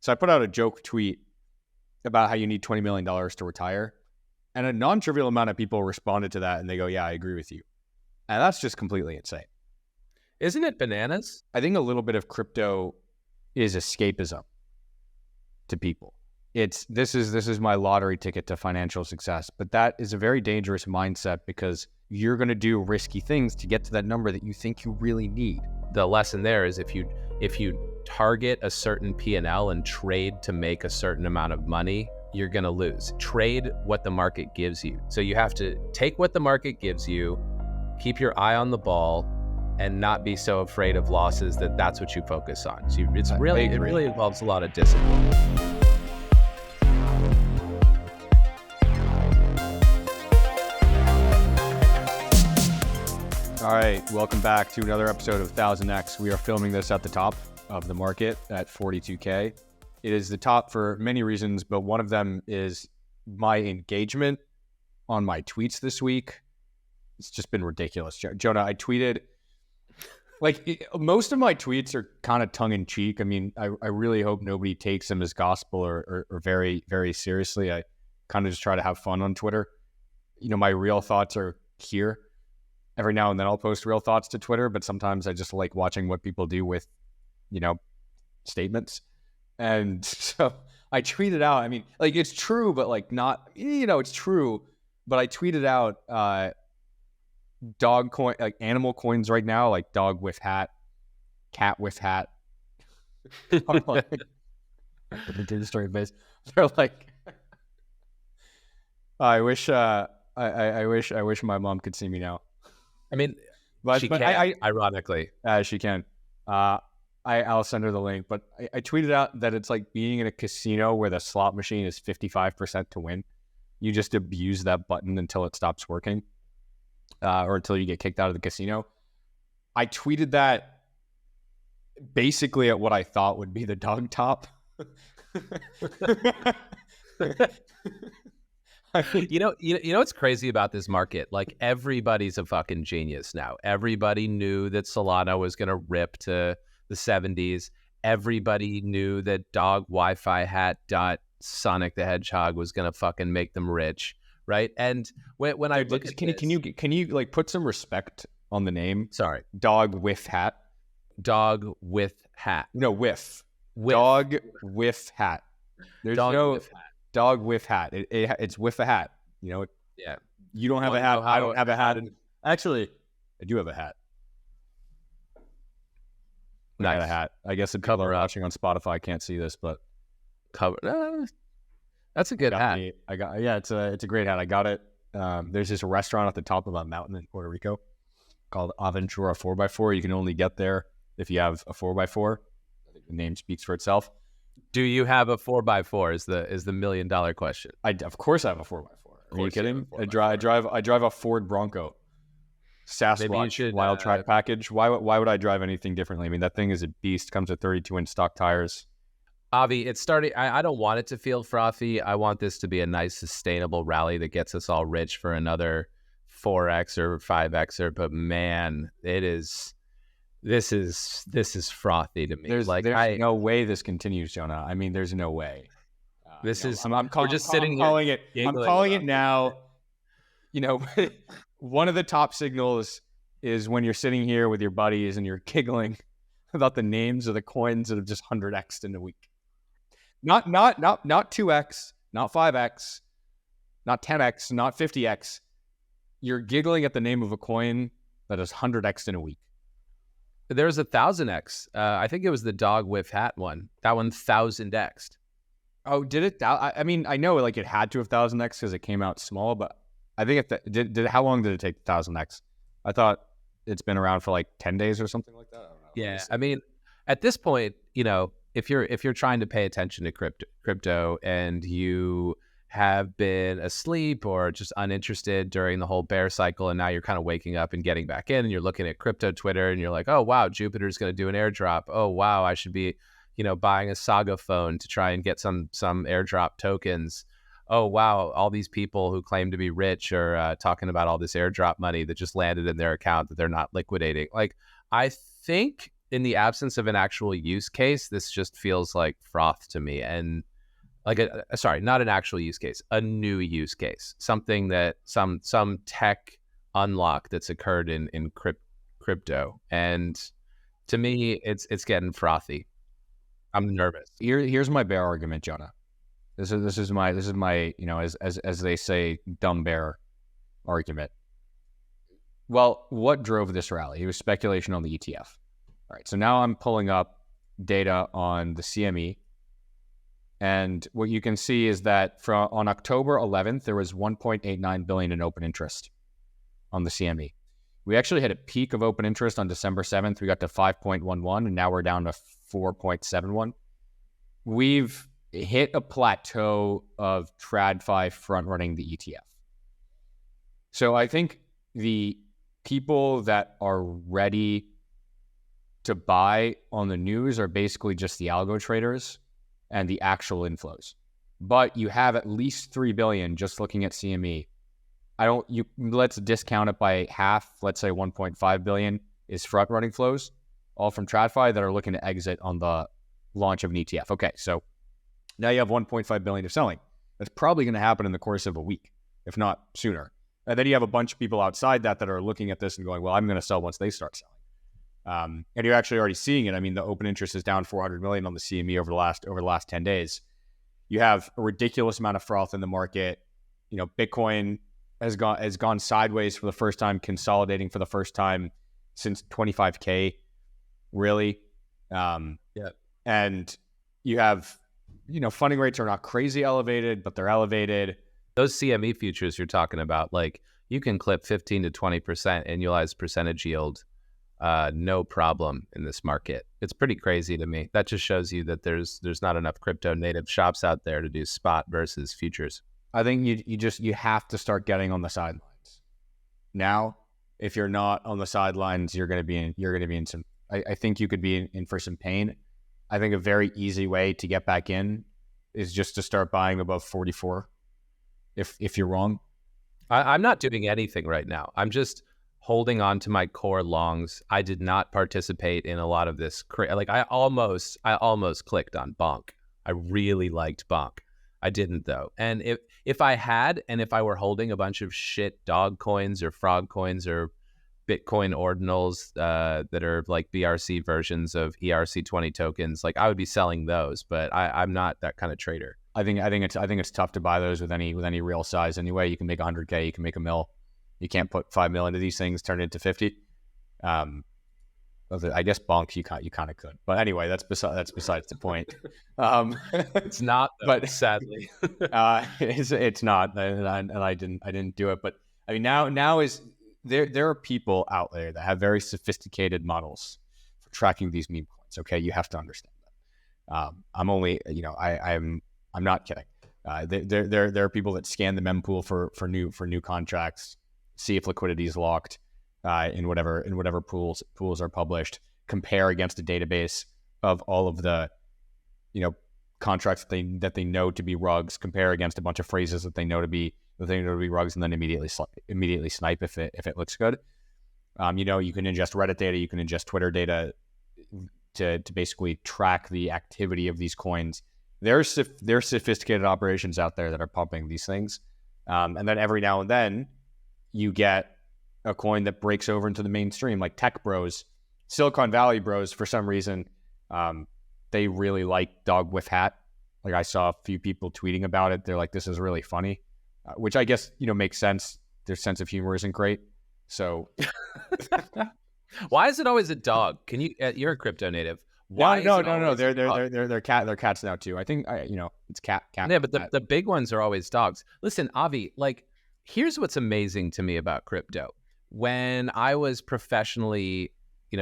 So I put out a joke tweet about how you need $20 million to retire. And a non-trivial amount of people responded to that and they go, yeah, I agree with you. And that's just completely insane. Isn't it bananas? I think a little bit of crypto is escapism to people. This is my lottery ticket to financial success. But that is a very dangerous mindset because you're going to do risky things to get to that number that you think you really need. The lesson there is if you target a certain P&L and trade to make a certain amount of money, you're going to lose. Trade what the market gives you. So you have to take what the market gives you, keep your eye on the ball, and not be so afraid of losses that's what you focus on. So it really involves a lot of discipline. All right, welcome back to another episode of 1000X. We are filming this at the top of the market at 42K. It is the top for many reasons, but one of them is my engagement on my tweets this week. It's just been ridiculous. Jonah, I tweeted, most of my tweets are kind of tongue-in-cheek. I mean, I really hope nobody takes them as gospel or very, very seriously. I kind of just try to have fun on Twitter. You know, my real thoughts are here. Every now and then I'll post real thoughts to Twitter, but sometimes I just like watching what people do with, statements. And so I tweeted out, I mean, it's true, but not, it's true. But I tweeted out dog coin, animal coins right now, like dog with hat, cat with hat. They're like, I wish my mom could see me now. I mean, she can, ironically. She can. I'll send her the link. But I tweeted out that it's like being in a casino where the slot machine is 55% to win. You just abuse that button until it stops working, or until you get kicked out of the casino. I tweeted that basically at what I thought would be the dog top. You know what's crazy about this market? Like, everybody's a fucking genius now. Everybody knew that Solana was going to rip to the 70s. Everybody knew that dog Wi-Fi hat Sonic the Hedgehog was going to fucking make them rich, right? And when I look at can you like put some respect on the name? Sorry, dog with hat. Dog with hat. No, with. Dog with hat. There's dog no with hat. Dog with hat. It's with a hat. Yeah. You don't have a hat. I don't have a hat. Actually, I do have a hat. Nice. I got a hat. I guess the people watching on Spotify can't see this, but that's a good hat. It's a great hat. I got it. There's this restaurant at the top of a mountain in Puerto Rico called Aventura 4x4. You can only get there if you have a 4x4. I think the name speaks for itself. Do you have a 4x4 is the $1 million question. Of course I have a 4x4. Are you kidding? I drive a Ford Bronco. Sasquatch wild track package. Why would I drive anything differently? I mean, that thing is a beast. Comes with 32-inch stock tires. Avi, it's starting. I don't want it to feel frothy. I want this to be a nice, sustainable rally that gets us all rich for another 4x or 5xer. But man, this is frothy to me. There's no way this continues, Jonah. I mean, there's no way. I'm calling it now. One of the top signals is when you're sitting here with your buddies and you're giggling about the names of the coins that have just 100x'd in a week. Not 2x, not 5x, not 10x, not 50x. You're giggling at the name of a coin that is 100x'd in a week. There's 1000x. I think it was the dog with hat one. That one 1000x'd. Oh, did it? I mean, I know it had to have 1000x because it came out small, but I think how long did it take 1000x? I thought it's been around for 10 days or something like that. I don't know. Yeah, I mean, at this point, if you're trying to pay attention to crypto and you have been asleep or just uninterested during the whole bear cycle, and now you're kind of waking up and getting back in, and you're looking at crypto Twitter, and you're like, oh wow, Jupiter's going to do an airdrop. Oh wow, I should be, buying a Saga phone to try and get some airdrop tokens. Oh wow, all these people who claim to be rich are talking about all this airdrop money that just landed in their account that they're not liquidating. I think in the absence of an actual use case, this just feels like froth to me. And like sorry, not an actual use case, a new use case, something that some tech unlock that's occurred in crypto. And to me, it's getting frothy. I'm nervous. Here's my bear argument, Jonah. This is my as they say, dumb bear argument. Well, what drove this rally? It was speculation on the ETF. All right, so now I'm pulling up data on the CME, and what you can see is that on October 11th, there was 1.89 billion in open interest on the CME. We actually had a peak of open interest on December 7th. We got to 5.11, and now we're down to 4.71. We've hit a plateau of TradFi front-running the ETF. So I think the people that are ready to buy on the news are basically just the algo traders and the actual inflows. But you have at least 3 billion just looking at CME. Let's discount it by half. Let's say 1.5 billion is front running flows, all from TradFi that are looking to exit on the launch of an ETF. Okay, so now you have 1.5 billion of selling. That's probably going to happen in the course of a week, if not sooner. And then you have a bunch of people outside that are looking at this and going, well, I'm going to sell once they start selling. And you're actually already seeing it. I mean, the open interest is down 400 million on the CME over the last 10 days. You have a ridiculous amount of froth in the market. You know, Bitcoin has gone sideways for the first time, consolidating for the first time since 25K, really. And you have, funding rates are not crazy elevated, but they're elevated. Those CME futures you're talking about, like you can clip 15 to 20% annualized percentage yield, no problem in this market. It's pretty crazy to me. That just shows you that there's not enough crypto native shops out there to do spot versus futures. I think you have to start getting on the sidelines now. If you're not on the sidelines, you're going to be in some. I think you could be in for some pain. I think a very easy way to get back in is just to start buying above 44. If you're wrong, I'm not doing anything right now. I'm just holding on to my core longs. I did not participate in a lot of this. I almost clicked on Bonk. I really liked Bonk. I didn't though. And if I had, and if I were holding a bunch of shit dog coins or frog coins or Bitcoin ordinals that are like BRC versions of ERC20 tokens, like I would be selling those. But I'm not that kind of trader. I think it's tough to buy those with any real size anyway. You can make 100K, you can make $1 million. You can't put 5 million into these things, turn it into 50. I guess Bonk you kind of could, but anyway, that's besides the point. It's not, though, but sadly, it's not, and I didn't do it. But I mean, now is there are people out there that have very sophisticated models for tracking these meme coins. Okay, you have to understand that. I'm not kidding. There are people that scan the mempool for new contracts, see if liquidity is locked in whatever pools are published, compare against a database of all of the contracts that they know to be rugs, compare against a bunch of phrases that they know to be rugs, and then immediately snipe if it looks good. You can ingest Reddit data, you can ingest Twitter data to basically track the activity of these coins. There's sophisticated operations out there that are pumping these things, and then every now and then you get a coin that breaks over into the mainstream, like Tech Bros, Silicon Valley Bros. For some reason, they really like Dog with Hat. Like I saw a few people tweeting about it. They're like, "This is really funny," which I guess makes sense. Their sense of humor isn't great, so. Why is it always a dog? Can you? You're a crypto native. Why? No. They're cats now too. I think it's cat. Yeah, but the big ones are always dogs. Listen, Avi, like here's what's amazing to me about crypto. When I was professionally,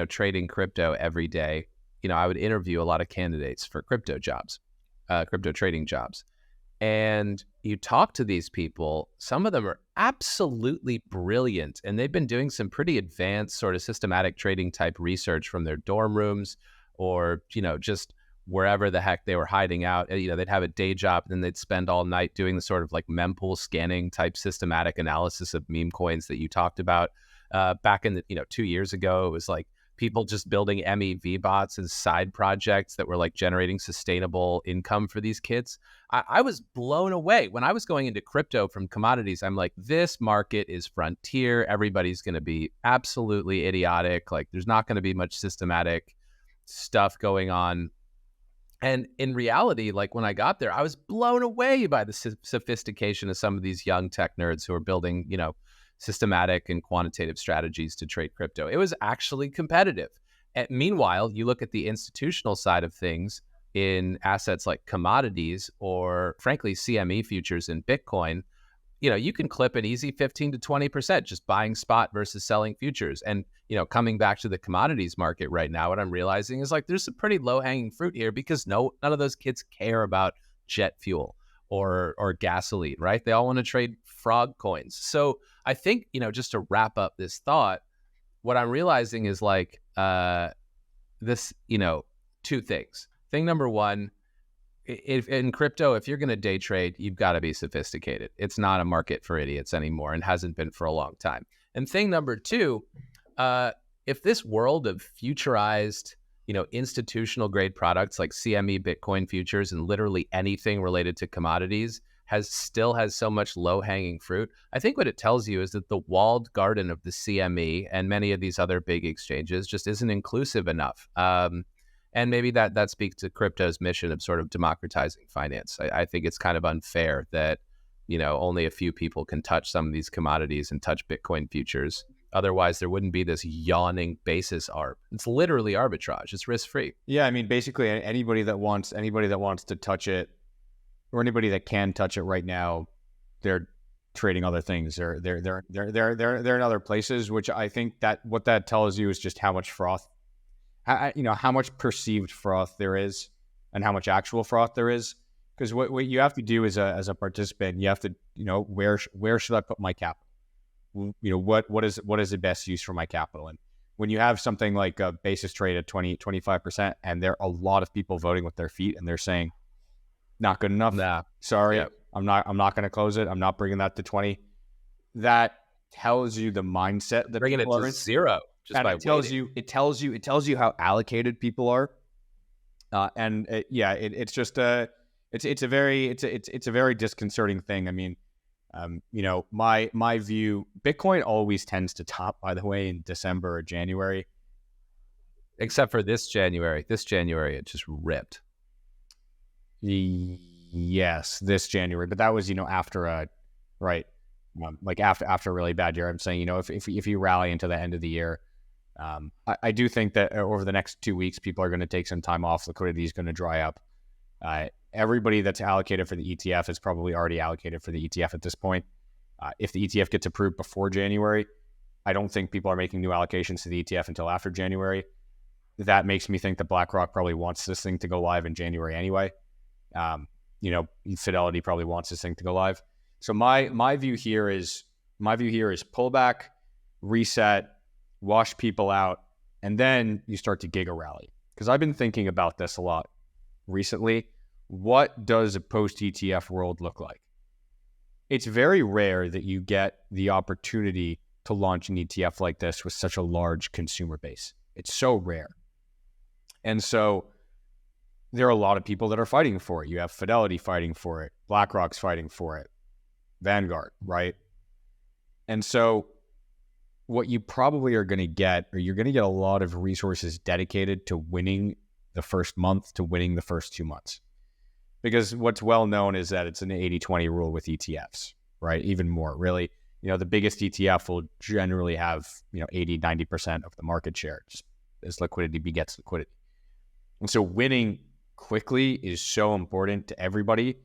trading crypto every day, I would interview a lot of candidates for crypto jobs, crypto trading jobs. And you talk to these people, some of them are absolutely brilliant. And they've been doing some pretty advanced sort of systematic trading type research from their dorm rooms or, just wherever the heck they were hiding out. They'd have a day job and then they'd spend all night doing the sort of like mempool scanning type systematic analysis of meme coins that you talked about. Back in the, 2 years ago, it was like people just building MEV bots as side projects that were like generating sustainable income for these kids. I was blown away when I was going into crypto from commodities. I'm like, this market is frontier. Everybody's going to be absolutely idiotic. Like, there's not going to be much systematic stuff going on. And in reality, like when I got there, I was blown away by the sophistication of some of these young tech nerds who are building, systematic and quantitative strategies to trade crypto. It was actually competitive. And meanwhile, you look at the institutional side of things in assets like commodities or frankly, CME futures in Bitcoin, you can clip an easy 15 to 20% just buying spot versus selling futures. And, coming back to the commodities market right now, what I'm realizing is like there's some pretty low hanging fruit here because none of those kids care about jet fuel or gasoline, right? They all want to trade frog coins. So I think, just to wrap up this thought, what I'm realizing is like this, two things. Thing number one, if in crypto, if you're going to day trade, you've got to be sophisticated. It's not a market for idiots anymore and hasn't been for a long time. And thing number two, if this world of futurized, institutional grade products like CME, Bitcoin futures, and literally anything related to commodities still has so much low hanging fruit, I think what it tells you is that the walled garden of the CME and many of these other big exchanges just isn't inclusive enough. And maybe that speaks to crypto's mission of sort of democratizing finance. I think it's kind of unfair that, only a few people can touch some of these commodities and touch Bitcoin futures. Otherwise, there wouldn't be this yawning basis arb. It's literally arbitrage. It's risk-free. Yeah, I mean, basically anybody that wants to touch it, or anybody that can touch it right now, they're trading other things. They're in other places, which I think that what that tells you is just how much froth, how much perceived froth there is, and how much actual froth there is. Because what you have to do as a participant, you have to, where should I put my capital? What is the best use for my capital? And when you have something like a basis trade at 25%, and there are a lot of people voting with their feet, and they're saying, not good enough. Nah. Sorry, Yep. I'm not going to close it. I'm not bringing that to 20. That tells you the mindset that Bringing it people are to in. zero. Just by It tells you how allocated people are. It's just it's a very disconcerting thing. I mean, my view, Bitcoin always tends to top, by the way, in December or January. Except for this January. This January, it just ripped. Yes, this January, but that was after a after a really bad year. I'm saying if you rally into the end of the year, I do think that over the next 2 weeks, people are going to take some time off. Liquidity is going to dry up. Everybody that's allocated for the ETF is probably already allocated for the ETF at this point. If the ETF gets approved before January, I don't think people are making new allocations to the ETF until after January. That makes me think that BlackRock probably wants this thing to go live in January anyway. Fidelity probably wants this thing to go live. So my view here is pullback, reset, wash people out, and then you start to giga rally. Because I've been thinking about this a lot recently. What does a post-ETF world look like? It's very rare that you get the opportunity to launch an ETF like this with such a large consumer base. It's so rare. And so there are a lot of people that are fighting for it. You have Fidelity fighting for it. BlackRock's fighting for it. Vanguard, right? And so what you probably are going to get, or you're going to get a lot of resources dedicated to winning the first month, to winning the first 2 months. Because what's well known is that it's an 80-20 rule with ETFs, right? Even more, really. The biggest ETF will generally have, 80, 90% of the market share, just as liquidity begets liquidity. And so winning quickly is so important to everybody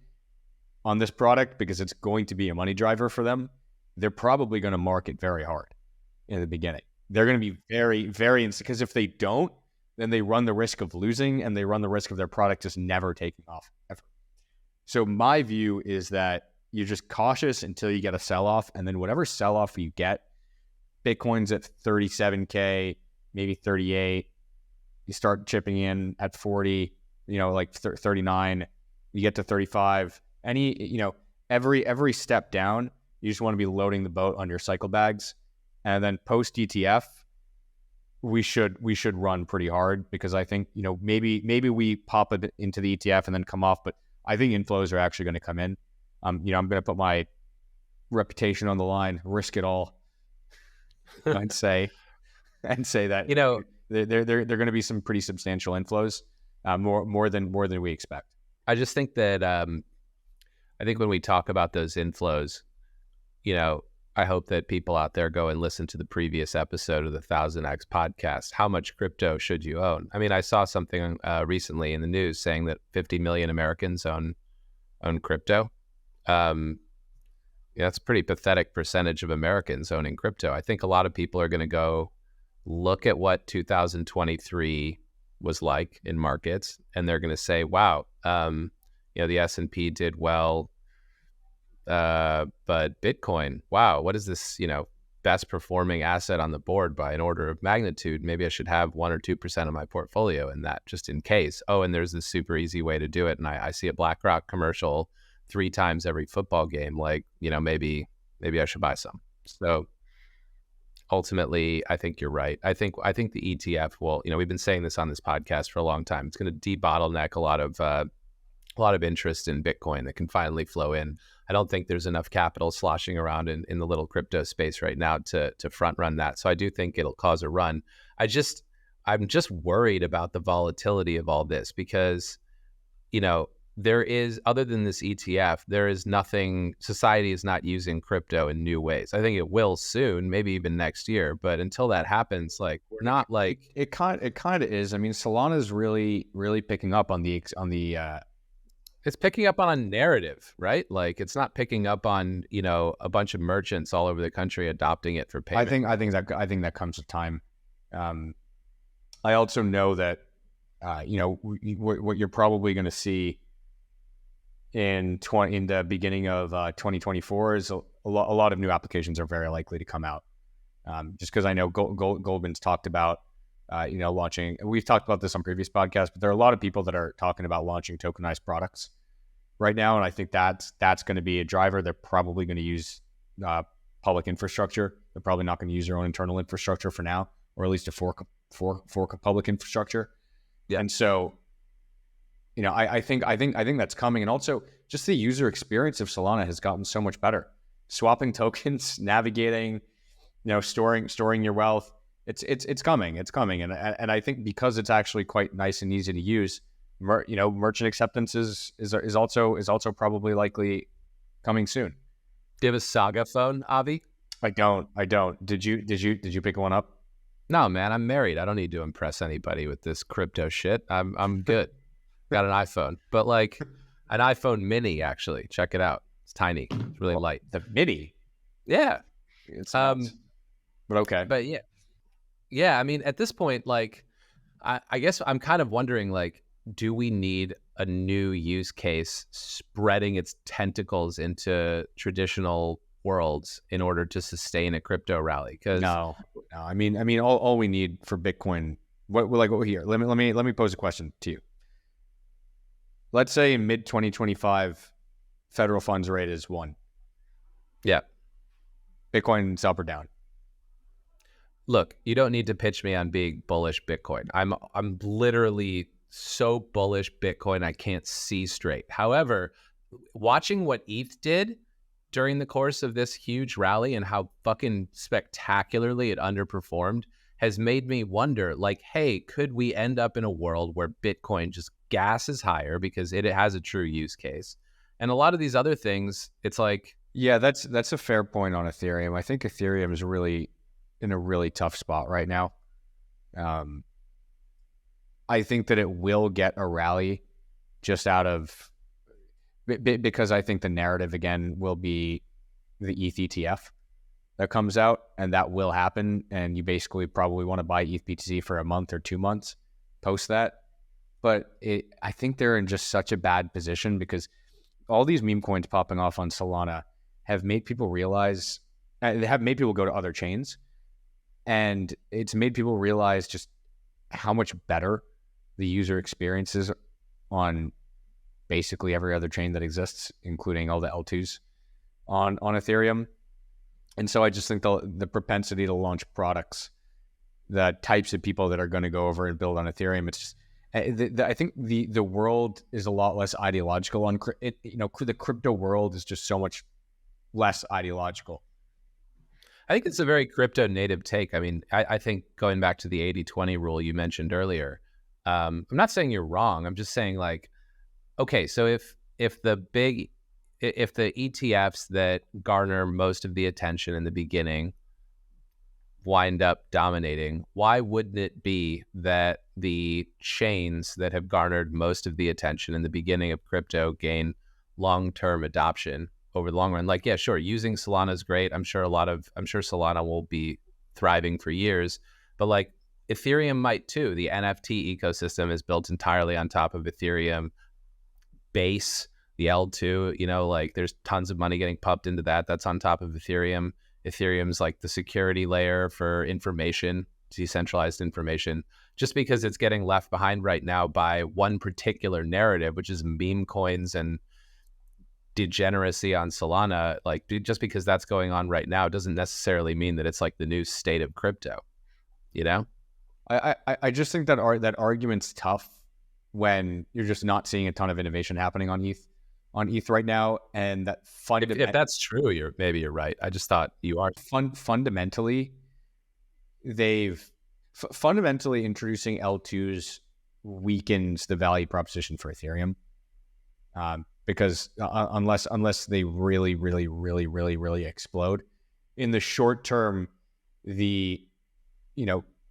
on this product because it's going to be a money driver for them. They're probably going to market very hard in the beginning. They're going to be very, very, because if they don't, then they run the risk of losing and they run the risk of their product just never taking off ever. So my view is that you're just cautious until you get a sell-off, and then whatever sell-off you get, Bitcoin's at 37K, maybe 38, you start chipping in at 40, 39, you get to 35. Every step down, you just want to be loading the boat on your cycle bags. And then post ETF, we should run pretty hard, because I think, maybe we pop it into the ETF and then come off, but I think inflows are actually going to come in. I'm going to put my reputation on the line, risk it all, and say that they're going to be some pretty substantial inflows, more than we expect. I just think that I think when we talk about those inflows, I hope that people out there go and listen to the previous episode of the 1000X podcast. How much crypto should you own? I mean, I saw something recently in the news saying that 50 million Americans own crypto. That's a pretty pathetic percentage of Americans owning crypto. I think a lot of people are going to go look at what 2023 was like in markets, and they're going to say, wow, the S&P did well, but Bitcoin, wow, what is this, best performing asset on the board by an order of magnitude? Maybe I should have 1 or 2% of my portfolio in that, just in case. Oh, and there's this super easy way to do it. And I see a BlackRock commercial 3 times every football game. Like, maybe I should buy some. So ultimately, I think you're right. I think the ETF will, we've been saying this on this podcast for a long time. It's going to debottleneck a lot of interest in Bitcoin that can finally flow in. I don't think there's enough capital sloshing around in the little crypto space right now to front run that. So I do think it'll cause a run. I'm just worried about the volatility of all this, because, there is, other than this ETF, there is nothing, society is not using crypto in new ways. I think it will soon, maybe even next year. But until that happens, like, we're not like... It kind of is. I mean, Solana is really, really picking up on the it's picking up on a narrative, right? Like, it's not picking up on, a bunch of merchants all over the country adopting it for payment. I think that comes with time. I also know that, what you're probably going to see in the beginning of 2024 is a lot of new applications are very likely to come out. Just because I know Goldman's talked about, launching. We've talked about this on previous podcasts, but there are a lot of people that are talking about launching tokenized products right now, and I think that's going to be a driver. They're probably going to use public infrastructure. They're probably not going to use their own internal infrastructure for now, or at least a fork of public infrastructure. Yeah. And so, I think that's coming. And also, just the user experience of Solana has gotten so much better. Swapping tokens, navigating, storing your wealth. It's coming. And I think because it's actually quite nice and easy to use, merchant acceptance is also probably likely coming soon. Do you have a Saga phone, Avi? I don't. Did you pick one up? No, man, I'm married. I don't need to impress anybody with this crypto shit. I'm good. Got an iPhone, but like an iPhone mini, actually. Check it out. It's tiny. It's really light. The mini? Yeah. It's but okay. But yeah. I mean, at this point, like, I guess I'm kind of wondering, like, do we need a new use case spreading its tentacles into traditional worlds in order to sustain a crypto rally? Because no. I mean, all we need for Bitcoin. Here? Let me pose a question to you. Let's say in mid 2025, federal funds rate is 1. Yeah. Bitcoin's up or down? Look, you don't need to pitch me on being bullish Bitcoin. I'm literally so bullish Bitcoin I can't see straight. However, watching what ETH did during the course of this huge rally and how fucking spectacularly it underperformed has made me wonder, like, hey, could we end up in a world where Bitcoin just gasses higher because it has a true use case? And a lot of these other things, it's like... Yeah, that's a fair point on Ethereum. I think Ethereum is really in a really tough spot right now. I think that it will get a rally just out of... because I think the narrative, again, will be the ETH ETF that comes out, and that will happen. And you basically probably want to buy ETH BTC for a month or 2 months post that. But I think they're in just such a bad position because all these meme coins popping off on Solana have made people realize, they have made people go to other chains, and it's made people realize just how much better the user experience is on basically every other chain that exists, including all the L2s on Ethereum. And so I just think the propensity to launch products the types of people that are going to go over and build on Ethereum. It's just, I think the world is a lot less ideological on it. The crypto world is just so much less ideological. I think it's a very crypto native take. I mean, I think going back to the 80-20 rule you mentioned earlier, I'm not saying you're wrong. I'm just saying, like, okay, so if the ETFs that garner most of the attention in the beginning wind up dominating, why wouldn't it be that the chains that have garnered most of the attention in the beginning of crypto gain long-term adoption over the long run? Like, yeah, sure, using Solana is great. I'm sure Solana will be thriving for years, but like Ethereum might too. The NFT ecosystem is built entirely on top of Ethereum base, the L2, like there's tons of money getting pumped into that. That's on top of Ethereum. Ethereum's like the security layer for information, decentralized information. Just because it's getting left behind right now by one particular narrative, which is meme coins and degeneracy on Solana, like just because that's going on right now doesn't necessarily mean that it's like the new state of crypto, I just think that argument's tough when you're just not seeing a ton of innovation happening on ETH right now, and that if that's true, maybe you're right. I just thought you are. Fundamentally, they've fundamentally introducing L2s weakens the value proposition for Ethereum, because unless they really, really, really, really, really explode in the short term,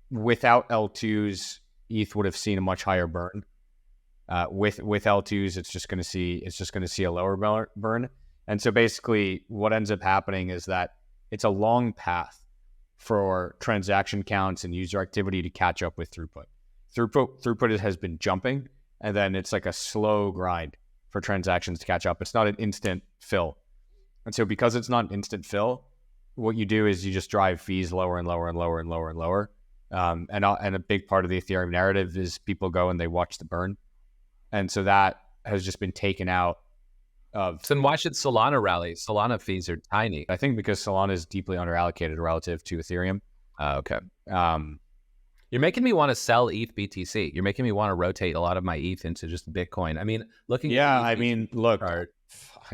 without L2s, ETH would have seen a much higher burn. With L2s, it's just going to see a lower burn. And so basically what ends up happening is that it's a long path for transaction counts and user activity to catch up with throughput. Throughput has been jumping, and then it's like a slow grind for transactions to catch up. It's not an instant fill. And so because it's not an instant fill, what you do is you just drive fees lower and lower and lower and lower and lower. And a big part of the Ethereum narrative is people go and they watch the burn. And so that has just been taken out of. So then why should Solana rally? Solana fees are tiny. I think because Solana is deeply underallocated relative to Ethereum. Okay. You're making me want to sell ETH BTC. You're making me want to rotate a lot of my ETH into just Bitcoin. I mean, look,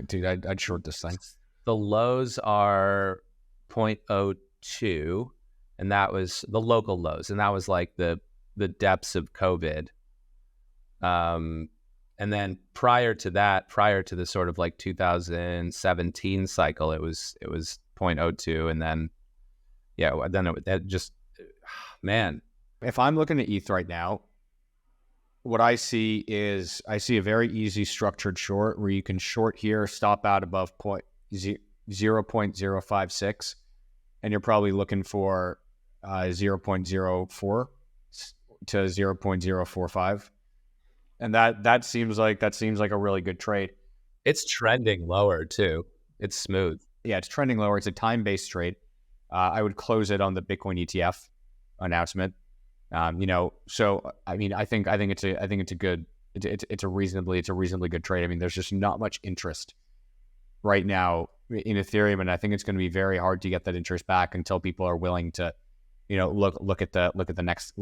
dude, I'd short this thing. The lows are 0.02, and that was the local lows, and that was like the depths of COVID. And then prior to the sort of like 2017 cycle, it was 0.02, and then man. If I'm looking at ETH right now, what I see is a very easy structured short where you can short here, stop out above 0.056, and you're probably looking for 0.04 to 0.045. And that seems like a really good trade. It's trending lower too. It's smooth. Yeah, it's trending lower. It's a time-based trade. I would close it on the Bitcoin ETF announcement. So I mean, I think it's a reasonably good trade. I mean, there's just not much interest right now in Ethereum, and I think it's going to be very hard to get that interest back until people are willing to, look at the next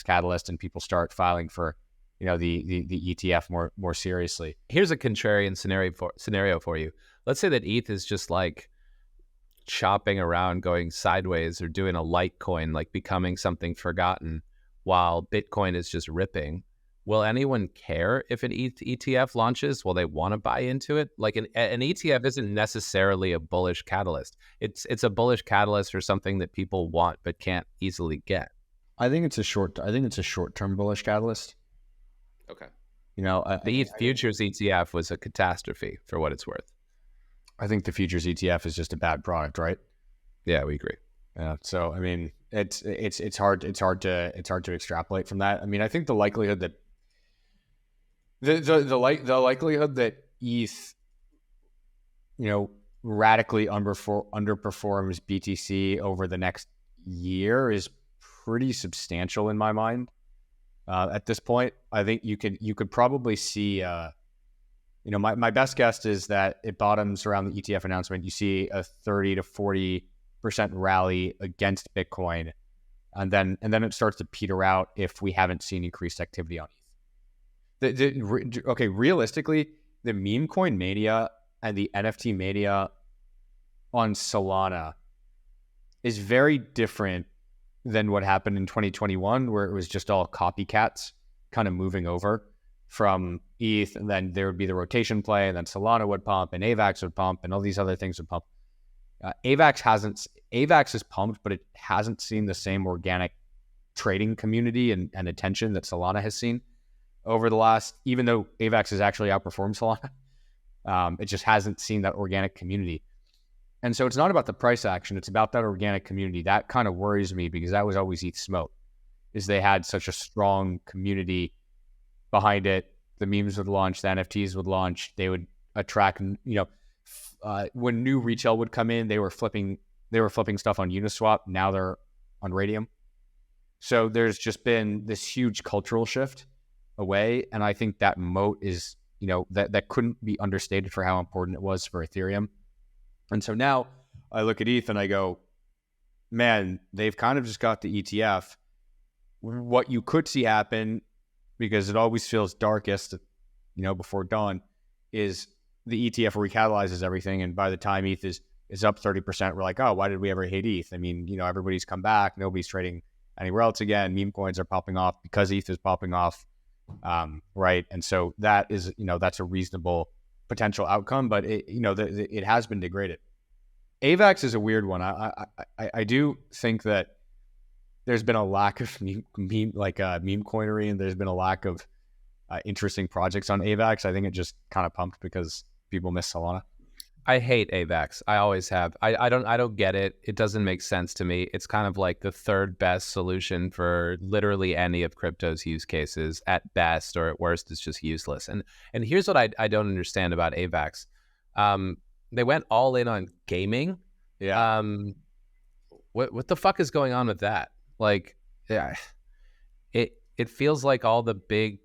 catalyst, and people start filing for the ETF more seriously. Here's a contrarian scenario for you. Let's say that ETH is just like chopping around, going sideways, or doing a Litecoin, like becoming something forgotten, while Bitcoin is just ripping. Will anyone care if an ETH ETF launches? Will they want to buy into it? Like an ETF isn't necessarily a bullish catalyst. It's a bullish catalyst for something that people want but can't easily get. I think it's a short-term bullish catalyst. Okay. The ETH futures ETF was a catastrophe for what it's worth. I think the futures ETF is just a bad product, right? Yeah, we agree. Yeah. So I mean, it's hard to extrapolate from that. I mean, I think the likelihood that the likelihood that ETH, radically underperforms BTC over the next year is pretty substantial in my mind. At this point, I think you could probably see, my best guess is that it bottoms around the ETF announcement. You see a 30 to 40% rally against Bitcoin, and then it starts to peter out if we haven't seen increased activity on ETH. Okay, realistically, the meme coin mania and the NFT mania on Solana is very different than what happened in 2021, where it was just all copycats kind of moving over from ETH, and then there would be the rotation play, and then Solana would pump, and AVAX would pump, and all these other things would pump. AVAX is pumped, but it hasn't seen the same organic trading community and attention that Solana has seen over the last, even though AVAX has actually outperformed Solana. It just hasn't seen that organic community. And so it's not about the price action, it's about that organic community. That kind of worries me, because that was always ETH smoke, is they had such a strong community behind it. The memes would launch, the NFTs would launch, they would attract, when new retail would come in, they were flipping stuff on Uniswap. Now they're on Radium. So there's just been this huge cultural shift away. And I think that moat is, that couldn't be understated for how important it was for Ethereum. And so now I look at ETH and I go, man, they've kind of just got the ETF. What you could see happen, because it always feels darkest, before dawn, is the ETF recatalyzes everything. And by the time ETH is up 30%, we're like, oh, why did we ever hate ETH? I mean, everybody's come back. Nobody's trading anywhere else again. Meme coins are popping off because ETH is popping off. Right. And so that is, that's a reasonable potential outcome, but it has been degraded. AVAX is a weird one. I do think that there's been a lack of meme coinery, and there's been a lack of interesting projects on AVAX. I think it just kind of pumped because people miss Solana. I hate AVAX. I always have. I don't get it. It doesn't make sense to me. It's kind of like the third best solution for literally any of crypto's use cases. At best, or at worst, it's just useless. And here's what I don't understand about AVAX. They went all in on gaming. Yeah. What the fuck is going on with that? Like, yeah, it feels like all the big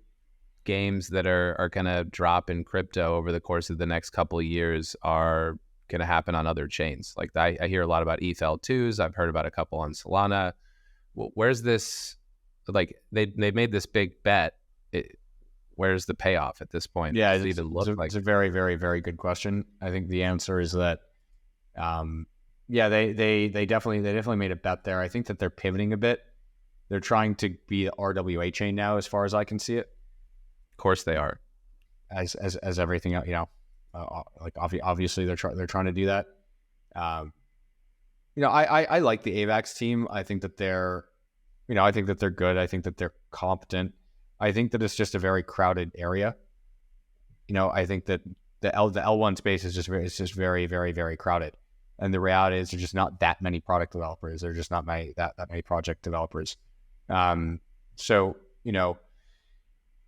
games that are going to drop in crypto over the course of the next couple of years are going to happen on other chains. Like I hear a lot about ETH L2s. I've heard about a couple on Solana. Where's this? Like they made this big bet. Where's the payoff at this point? Yeah, it's a very, very, very good question. I think the answer is that, they definitely made a bet there. I think that they're pivoting a bit. They're trying to be the RWA chain now, as far as I can see it. Of course they are, as everything else, obviously they're trying to do that. I like the AVAX team. I think that they're good. I think that they're competent. I think that it's just a very crowded area. I think that the L1 space is just very, very, very crowded. And the reality is there's just not that many product developers. There's just not that many project developers.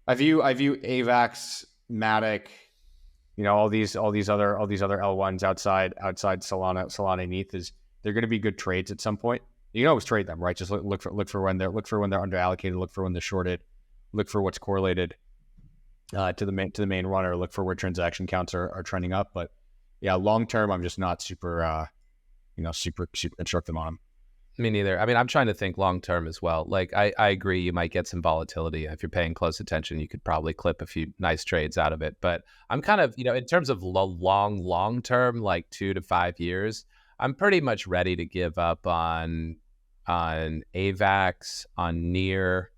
I view AVAX, Matic, all these other L1s outside Solana and ETH, is they're going to be good trades at some point. You can always trade them, right? Just look for when they're underallocated, look for when they're shorted, look for what's correlated to the main runner, look for where transaction counts are trending up. But yeah, long term, I'm just not super instructive on them. Me neither. I mean, I'm trying to think long term as well. Like, I agree, you might get some volatility. If you're paying close attention, you could probably clip a few nice trades out of it. But I'm kind of, in terms of long term, like 2 to 5 years, I'm pretty much ready to give up on AVAX, on Near,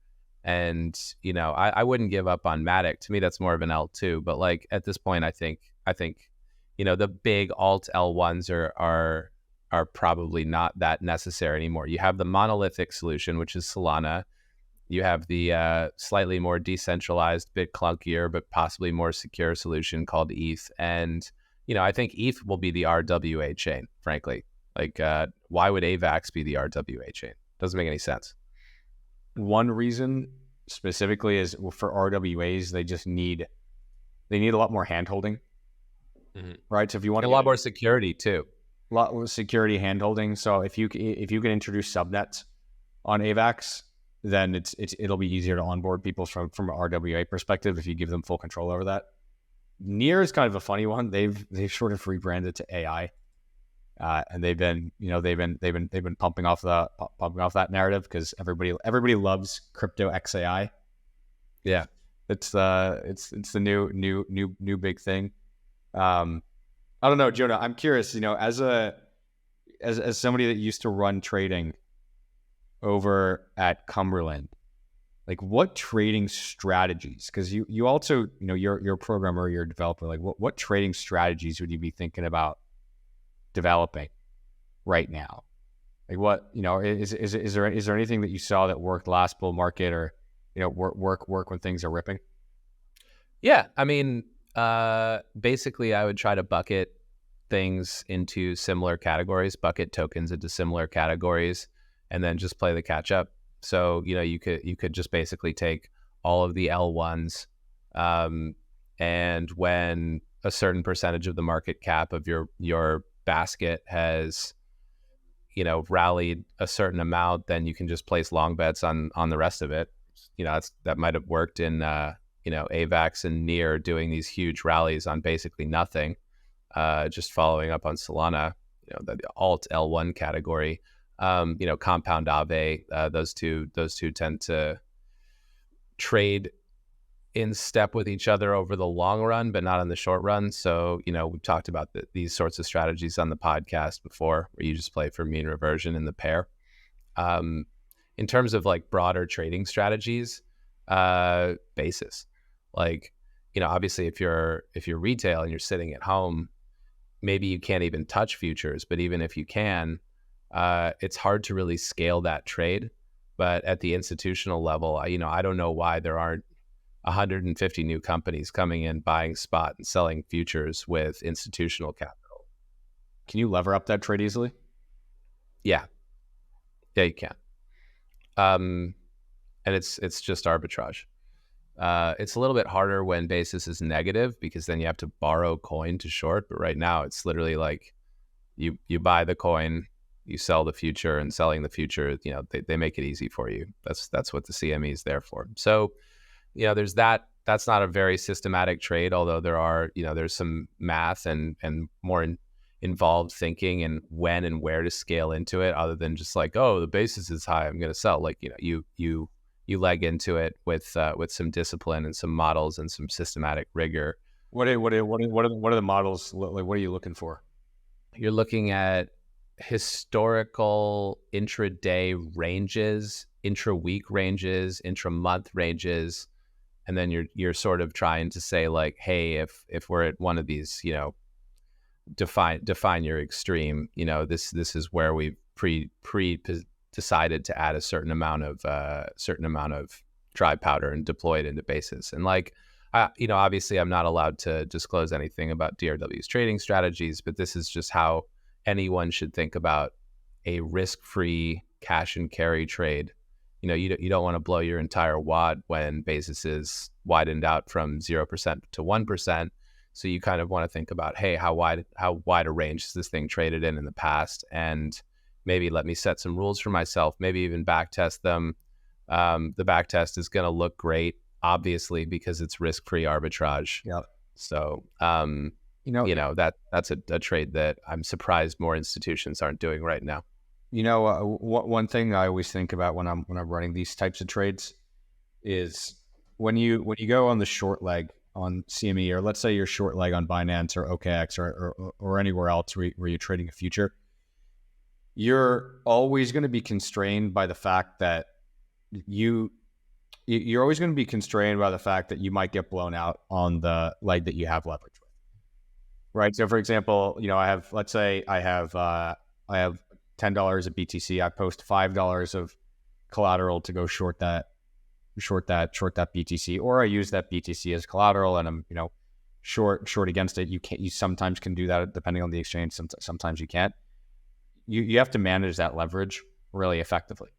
and I wouldn't give up on Matic. To me, that's more of an L2. But like at this point, I think the big alt L1s are probably not that necessary anymore. You have the monolithic solution, which is Solana. You have the slightly more decentralized, bit clunkier, but possibly more secure solution called ETH. And, I think ETH will be the RWA chain, frankly. Like, why would AVAX be the RWA chain? Doesn't make any sense. One reason specifically is for RWAs, they need a lot more hand-holding, right? So if you want a lot more security too. A lot of security handholding. So if you can introduce subnets on AVAX, then it'll be easier to onboard people from an RWA perspective if you give them full control over that. Near is kind of a funny one. They've sort of rebranded to AI. and they've been pumping off that narrative because everybody loves crypto XAI. Yeah. It's the new big thing. I don't know, Jonah. I'm curious. As somebody that used to run trading over at Cumberland, like what trading strategies? Because you also you're a programmer, you're a developer. Like what trading strategies would you be thinking about developing right now? Like what is there anything that you saw that worked last bull market, or work when things are ripping? Yeah, I mean, basically, I would try to bucket things into similar categories, bucket tokens into similar categories, and then just play the catch up. So you could just basically take all of the L1s, and when a certain percentage of the market cap of your basket has rallied a certain amount, then you can just place long bets on the rest of it. That might have worked in AVAX and NEAR doing these huge rallies on basically nothing, just following up on Solana, the alt L1 category, compound Aave, those two tend to trade in step with each other over the long run, but not in the short run. So, we've talked about these sorts of strategies on the podcast before, where you just play for mean reversion in the pair. In terms of like broader trading strategies, basis, like, obviously if you're retail and you're sitting at home, maybe you can't even touch futures, but even if you can, it's hard to really scale that trade. But at the institutional level, I don't know why there aren't 150 new companies coming in, buying spot and selling futures with institutional capital. Can you lever up that trade easily? Yeah, you can. And it's just arbitrage. It's a little bit harder when basis is negative, because then you have to borrow coin to short. But right now it's literally like you buy the coin, you sell the future, and selling the future, they make it easy for you. That's what the CME is there for. So, there's that. That's not a very systematic trade, although there's some math and more involved thinking and when and where to scale into it, other than just like, oh, the basis is high, I'm going to sell. Like, you leg into it with some discipline and some models and some systematic rigor. What are the models like? What are you looking for? You're looking at historical intraday ranges, intra-week ranges, intra-month ranges, and then you're sort of trying to say like, hey, if we're at one of these, define your extreme. This is where we've decided to add a certain amount of dry powder and deploy it into basis. And like, obviously I'm not allowed to disclose anything about DRW's trading strategies, but this is just how anyone should think about a risk-free cash and carry trade. You don't want to blow your entire wad when basis is widened out from 0% to 1%. So you kind of want to think about, hey, how wide a range has this thing traded in the past? And maybe let me set some rules for myself, maybe even back test them. The back test is going to look great, obviously, because it's risk-free arbitrage. Yeah. So, that's a trade that I'm surprised more institutions aren't doing right now. One thing I always think about when I'm running these types of trades is when you go on the short leg on CME, or let's say you're short leg on Binance or OKX or anywhere else where you're trading a future, you're always going to be constrained by the fact that you're always going to be constrained by the fact that you might get blown out on the leg that you have leverage with, right? So for example, I have $10 of BTC. I post $5 of collateral to go short that BTC, or I use that BTC as collateral and I'm, short against it. You sometimes can do that depending on the exchange. Sometimes you can't. You have to manage that leverage really effectively.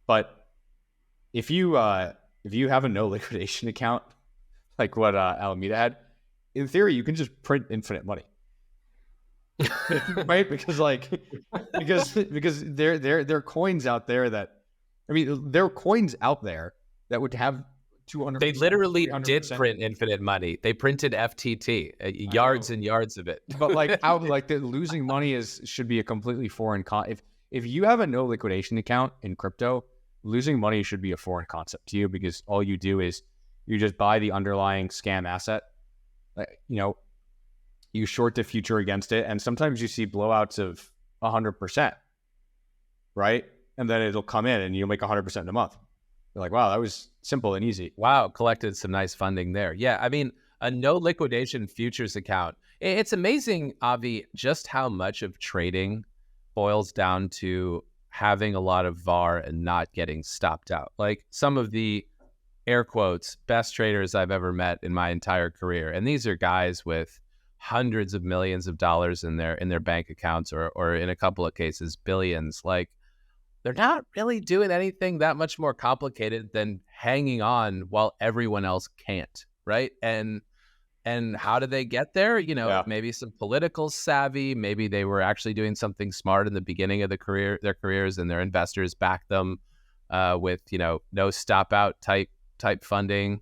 But if you have a no liquidation account, like what Alameda had, in theory, you can just print infinite money. Right? Because there are coins out there that, there are coins out there that would have 200%, They literally did 300%. print infinite money. They printed FTT, yards and yards of it. But like how like the losing money should be a completely foreign if you have a no liquidation account in crypto, losing money should be a foreign concept to you, because all you do is you just buy the underlying scam asset. Like, you short the future against it, and sometimes you see blowouts of 100%, right? And then it'll come in and you'll make 100% in a month. You're like, wow, that was simple and easy. Wow, collected some nice funding there. Yeah, I mean, a no liquidation futures account. It's amazing, Avi, just how much of trading boils down to having a lot of VAR and not getting stopped out. Like some of the air quotes best traders I've ever met in my entire career, and these are guys with hundreds of millions of dollars in their bank accounts, or in a couple of cases billions. Like, they're not really doing anything that much more complicated than hanging on while everyone else can't, right? And how did they get there? Yeah. Maybe some political savvy. Maybe they were actually doing something smart in the beginning of their careers, and their investors backed them with no stop out type funding.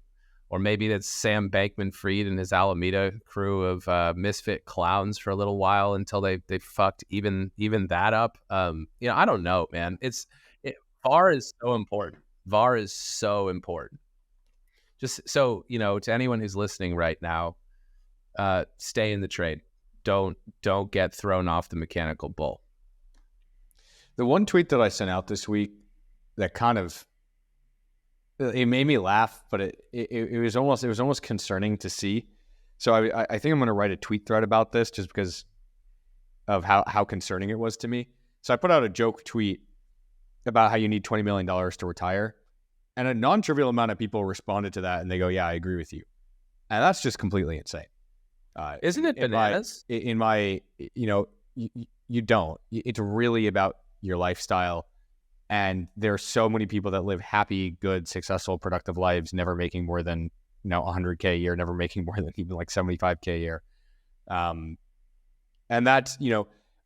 Or maybe that's Sam Bankman-Fried and his Alameda crew of misfit clowns for a little while until they fucked even that up. I don't know, man. VAR is so important. VAR is so important. Just so, to anyone who's listening right now, stay in the trade. Don't get thrown off the mechanical bull. The one tweet that I sent out this week that kind of, it made me laugh, but it was almost concerning to see. So I think I'm going to write a tweet thread about this just because of how concerning it was to me. So I put out a joke tweet about how you need $20 million to retire. And a non-trivial amount of people responded to that, and they go, yeah, I agree with you. And that's just completely insane. Isn't it bananas? You don't. It's really about your lifestyle. And there are so many people that live happy, good, successful, productive lives, never making more than 100K a year, never making more than even like 75K a year. And that's,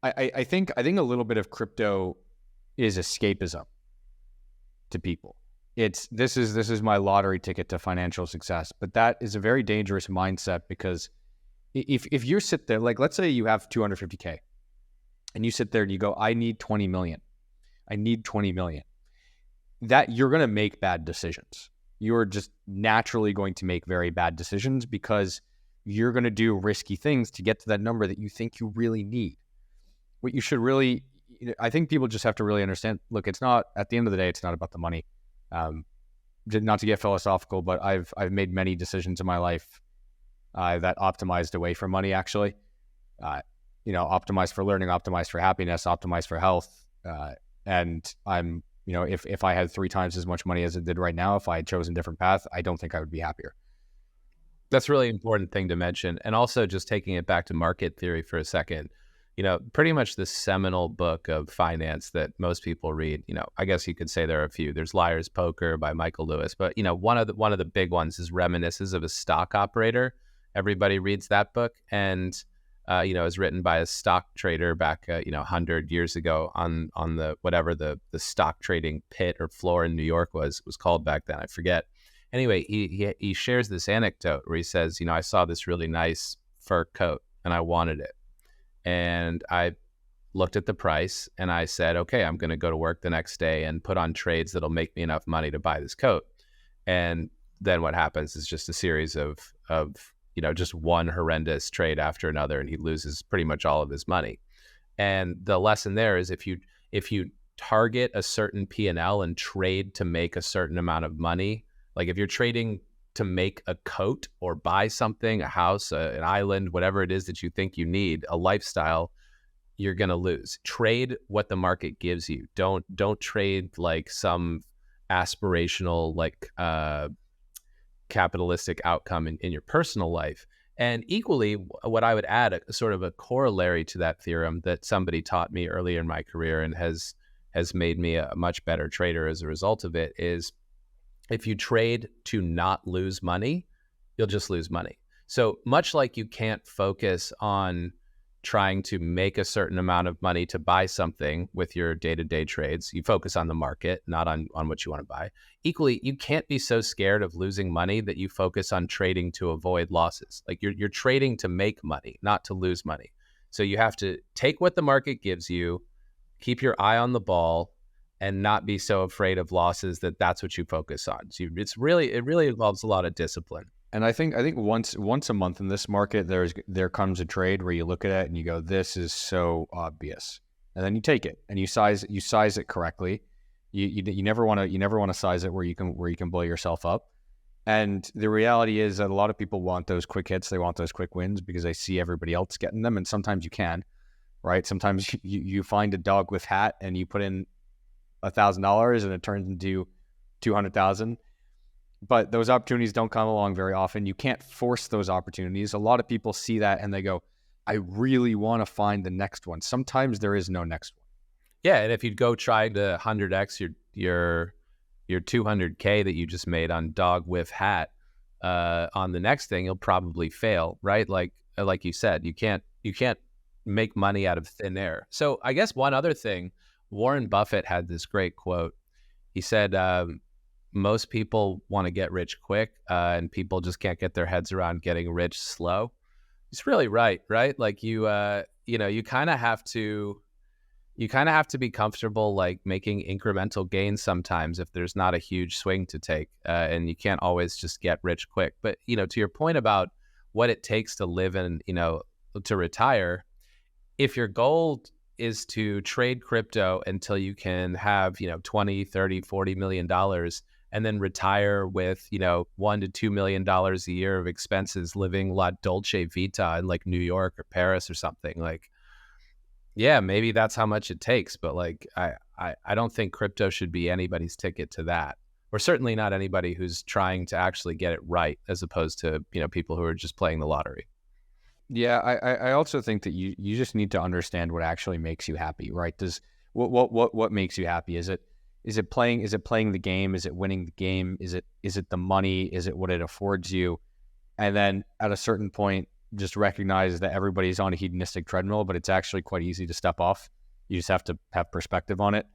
I think a little bit of crypto is escapism to people. This is my lottery ticket to financial success, but that is a very dangerous mindset, because if you sit there, like, let's say you have 250K and you sit there and you go, I need 20 million. I need 20 million. That you're going to make bad decisions. You're just naturally going to make very bad decisions, because you're going to do risky things to get to that number that you think you really need. What you should really, I think people just have to really understand, look, it's not, at the end of the day, it's not about the money. Not to get philosophical, but I've made many decisions in my life that optimized away from money, actually. Optimized for learning, optimized for happiness, optimized for health. And I'm, if I had 3 times as much money as it did right now, if I had chosen a different path, I don't think I would be happier. That's a really important thing to mention. And also, just taking it back to market theory for a second, pretty much the seminal book of finance that most people read, I guess you could say there are a few. There's Liar's Poker by Michael Lewis, but one of the big ones is Reminiscences of a Stock Operator. Everybody reads that book, and it was written by a stock trader back 100 years ago on the whatever the stock trading pit or floor in New York was called back then. I forget. Anyway, he shares this anecdote where he says, I saw this really nice fur coat and I wanted it. And I looked at the price and I said, okay, I'm going to go to work the next day and put on trades that'll make me enough money to buy this coat. And then what happens is just a series of just one horrendous trade after another, and he loses pretty much all of his money. And the lesson there is, if you target a certain P&L and trade to make a certain amount of money, like if you're trading to make a coat or buy something, a house, an island, whatever it is that you think you need, a lifestyle, you're going to lose. Trade what the market gives you. Don't trade like some aspirational, capitalistic outcome in your personal life. And equally, what I would add, a sort of a corollary to that theorem that somebody taught me earlier in my career and has made me a much better trader as a result of it, is if you trade to not lose money, you'll just lose money. So much like you can't focus on trying to make a certain amount of money to buy something with your day-to-day trades. You focus on the market, not on what you want to buy. Equally, you can't be so scared of losing money that you focus on trading to avoid losses. Like you're trading to make money, not to lose money. So you have to take what the market gives you, keep your eye on the ball, and not be so afraid of losses that that's what you focus on. So it really involves a lot of discipline. And I think once a month in this market, there comes a trade where you look at it and you go, this is so obvious, and then you take it and you size it correctly. You never want to size it where you can blow yourself up. And the reality is that a lot of people want those quick hits, they want those quick wins because they see everybody else getting them, and sometimes you can, right? Sometimes you find a dog with hat and you put in $1,000 and it turns into 200,000. But those opportunities don't come along very often. You can't force those opportunities. A lot of people see that and they go, I really want to find the next one. Sometimes there is no next one. Yeah, and if you go try to 100x your 200K that you just made on dog with hat on the next thing, you'll probably fail, right? Like you said, you can't make money out of thin air. So I guess one other thing, Warren Buffett had this great quote. He said, most people want to get rich quick, and people just can't get their heads around getting rich slow. He's really right? Like you kind of have to be comfortable like making incremental gains sometimes if there's not a huge swing to take, and you can't always just get rich quick. But to your point about what it takes to live and to retire, if your goal is to trade crypto until you can have 20, 30, 40 million dollars and then retire with, $1 to $2 million a year of expenses, living La Dolce Vita in like New York or Paris or something. Like, yeah, maybe that's how much it takes. But like, I don't think crypto should be anybody's ticket to that, or certainly not anybody who's trying to actually get it right, as opposed to, people who are just playing the lottery. Yeah, I also think that you just need to understand what actually makes you happy, right? What makes you happy? Is it playing the game? Is it winning the game? Is it the money? Is it what it affords you? And then at a certain point, just recognize that everybody's on a hedonistic treadmill, but it's actually quite easy to step off. You just have to have perspective on it,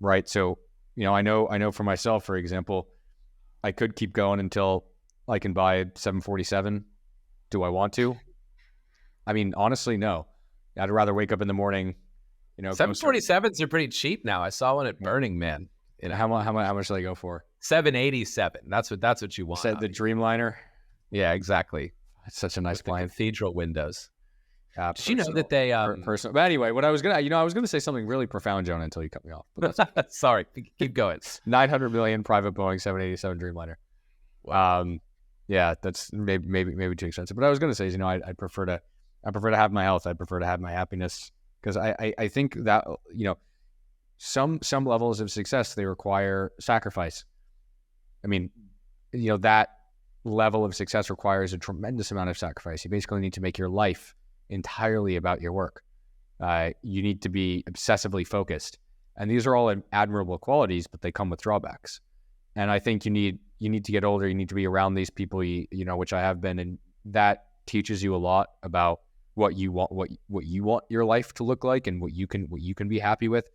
right? So, I know for myself, for example, I could keep going until I can buy 747. Do I want to? I mean, honestly, no. I'd rather wake up in the morning. 747s are pretty cheap now. I saw one at Burning Man. How much do they go for? 787. That's what you want. Said the Dreamliner. Yeah, exactly. It's such a nice plane. Cathedral windows. Did you know that they personal? But anyway, what I was gonna say something really profound, Jonah, until you cut me off. But sorry, keep going. 900 million private Boeing 787 Dreamliner. Wow. Yeah, that's maybe too expensive. But I was gonna say is, I'd prefer to have my health. I'd prefer to have my happiness, because I think that some levels of success, they require sacrifice. I mean, that level of success requires a tremendous amount of sacrifice. You basically need to make your life entirely about your work. You need to be obsessively focused, and these are all admirable qualities, but they come with drawbacks. And I think you need to get older. You need to be around these people, which I have been, and that teaches you a lot about what you want your life to look like, and what you can be happy with.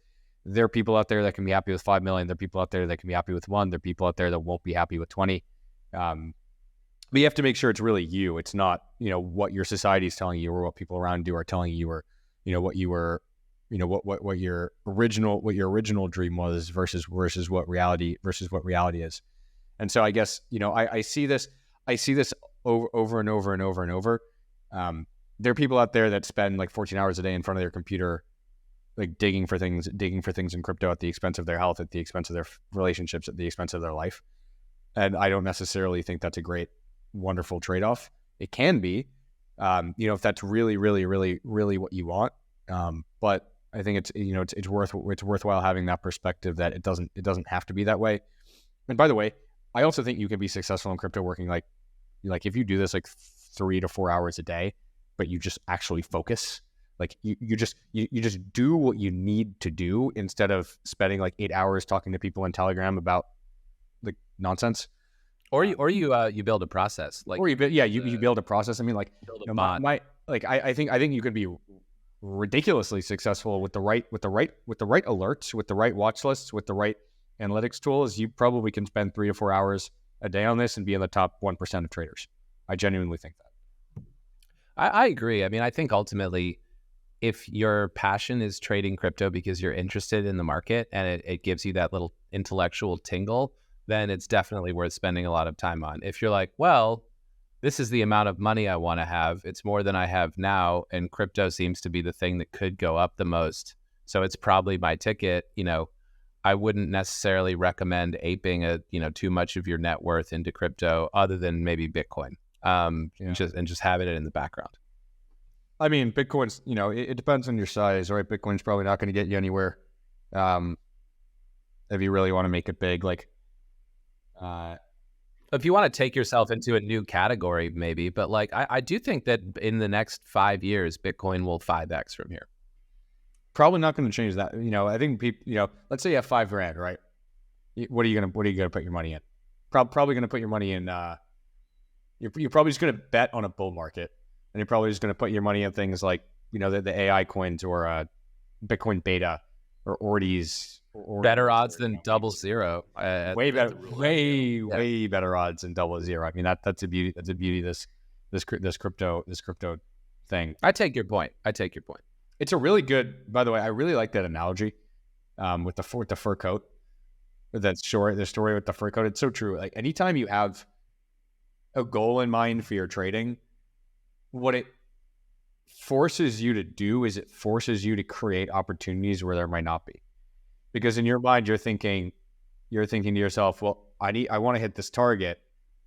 There are people out there that can be happy with 5 million. There are people out there that can be happy with 1. There are people out there that won't be happy with 20. But you have to make sure it's really you. It's not, what your society is telling you, or what people around you are telling you, or, what your original dream was versus what reality is. And so I guess, I see this over and over and over and over. There are people out there that spend like 14 hours a day in front of their computer, like digging for things in crypto at the expense of their health, at the expense of their relationships, at the expense of their life. And I don't necessarily think that's a great, wonderful trade-off. It can be, if that's really, really, really, really what you want. But I think it's worthwhile having that perspective that it doesn't have to be that way. And by the way, I also think you can be successful in crypto working like if you do this like 3 to 4 hours a day, but you just actually focus, like you just do what you need to do instead of spending like 8 hours talking to people on Telegram about like nonsense. Or you build a process, like, or you build a process. I mean, like, like I think you could be ridiculously successful with the right alerts, with the right watch lists, with the right analytics tools. You probably can spend 3 to 4 hours a day on this and be in the top 1% of traders. I genuinely think that. I agree. I mean, I think ultimately, if your passion is trading crypto because you're interested in the market and it gives you that little intellectual tingle, then it's definitely worth spending a lot of time on. If you're like, well, this is the amount of money I want to have, it's more than I have now, and crypto seems to be the thing that could go up the most, so it's probably my ticket, I wouldn't necessarily recommend aping too much of your net worth into crypto other than maybe Bitcoin, just having it in the background. I mean, Bitcoin's, it depends on your size, right? Bitcoin's probably not going to get you anywhere. If you really want to make it big, like, if you want to take yourself into a new category, maybe, but like, I do think that in the next 5 years, Bitcoin will 5x from here. Probably not going to change that. I think people, let's say you have $5,000, right? What are you going to put your money in? Probably going to put your money in, you're probably just going to bet on a bull market. And you're probably just going to put your money in things like, the AI coins or Bitcoin beta or Ordies. Better odds than double zero. Way better, way better odds than double zero. I mean, that's a beauty. That's a beauty. This crypto thing. I take your point. It's a really good. By the way, I really like that analogy with the fur coat. The story with the fur coat. It's so true. Like anytime you have a goal in mind for your trading, what it forces you to do is it forces you to create opportunities where there might not be. Because in your mind, you're thinking to yourself, well, I want to hit this target.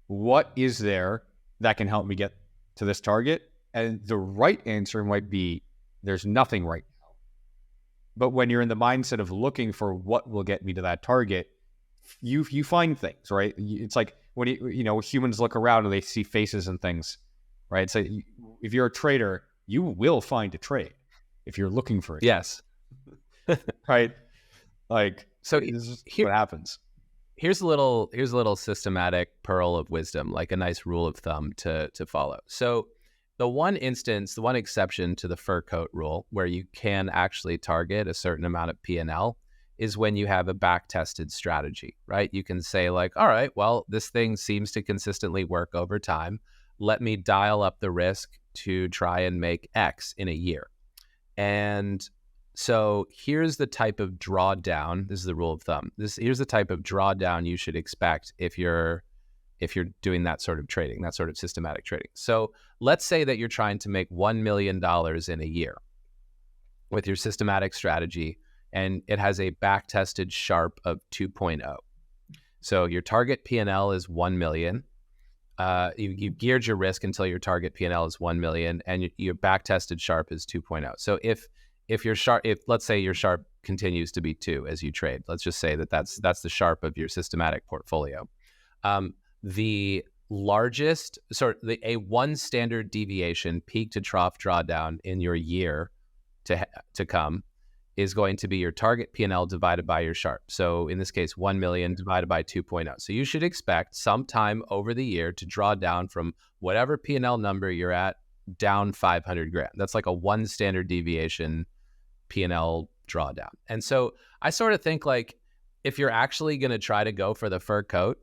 What is there that can help me get to this target? And the right answer might be there's nothing right now. But when you're in the mindset of looking for what will get me to that target, you find things, right? It's like when humans look around and they see faces and things, right? So if you're a trader, you will find a trade if you're looking for it. Yes. Right. Like, so this is what happens. Here's a little systematic pearl of wisdom, like a nice rule of thumb to follow. So the one exception to the fur coat rule where you can actually target a certain amount of P&L is when you have a back-tested strategy, right? You can say like, all right, well, this thing seems to consistently work over time. Let me dial up the risk to try and make X in a year. And so here's the type of drawdown. This is the rule of thumb. Here's the type of drawdown you should expect if you're doing that sort of trading, that sort of systematic trading. So let's say that you're trying to make $1 million in a year with your systematic strategy, and it has a back-tested Sharp of 2.0. So your target P&L is 1 million. You geared your risk until your target P&L is 1 million, and your back-tested Sharp is 2.0. So if your Sharp, let's say your Sharp continues to be 2 as you trade, let's just say that's the Sharp of your systematic portfolio. The largest, a one standard deviation peak to trough drawdown in your year to come is going to be your target P&L divided by your Sharp. So in this case, 1 million divided by 2.0. So you should expect sometime over the year to draw down from whatever P&L number you're at down 500 grand. That's like a one standard deviation P&L drawdown. And so I sort of think like if you're actually going to try to go for the fur coat,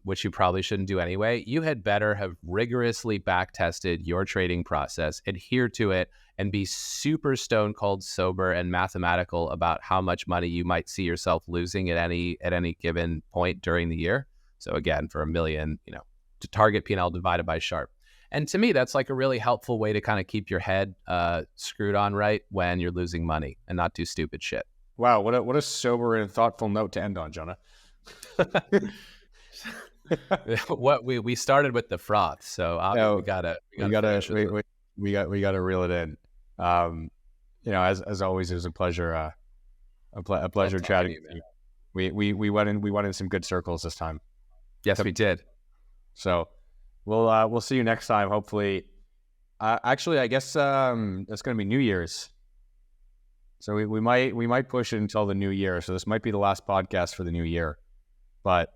which you probably shouldn't do anyway, you had better have rigorously back-tested your trading process, adhere to it, and be super stone cold sober and mathematical about how much money you might see yourself losing at any given point during the year. So again, for 1 million, to target P&L divided by Sharp. And to me, that's like a really helpful way to kind of keep your head screwed on right when you're losing money and not do stupid shit. Wow, what a sober and thoughtful note to end on, Jonah. What we started with the froth, so we gotta reel it in. As always, it was a pleasure. A pleasure chatting with you. We went in some good circles this time. Yes, we did. So we'll see you next time. Hopefully, actually, I guess that's going to be New Year's. So we might push it until the new year. So this might be the last podcast for the new year, but.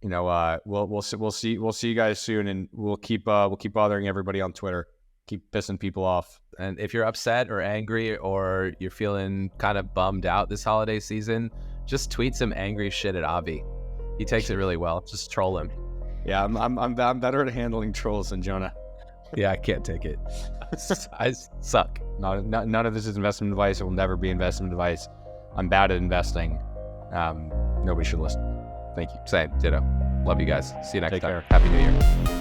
We'll see you guys soon, and we'll keep bothering everybody on Twitter keep pissing people off. And if you're upset or angry or you're feeling kind of bummed out this holiday season, just tweet some angry shit at Avi. He takes it really well. Just troll him. Yeah, I'm better at handling trolls than Jonah. Yeah, I can't take it. I suck. None of this is investment advice. It will never be investment advice. I'm bad at investing. Nobody should listen. Thank you. Same. Ditto. Love you guys. See you next Take time. care. Happy New Year.